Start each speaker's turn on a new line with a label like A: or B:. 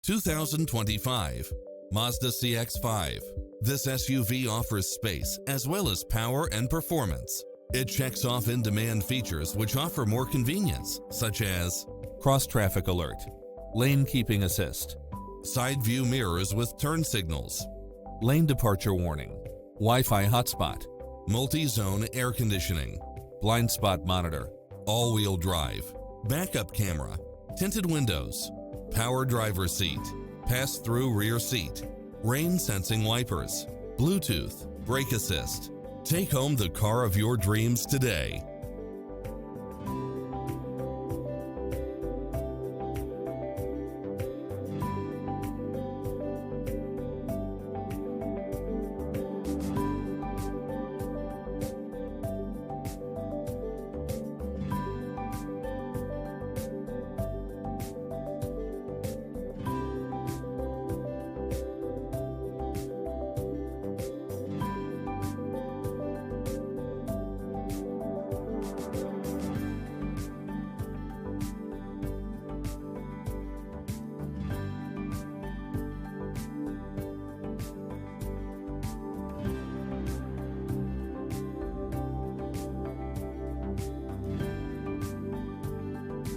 A: 2025 Mazda CX-5. This SUV offers space as well as power and performance. It checks off in-demand features which offer more convenience, such as cross-traffic alert, lane keeping assist, side view mirrors with turn signals, lane departure warning, Wi-Fi hotspot, multi-zone air conditioning, blind spot monitor, all-wheel drive, backup camera, tinted windows, power driver seat, pass-through rear seat, rain-sensing wipers, Bluetooth, brake assist. Take home the car of your dreams today.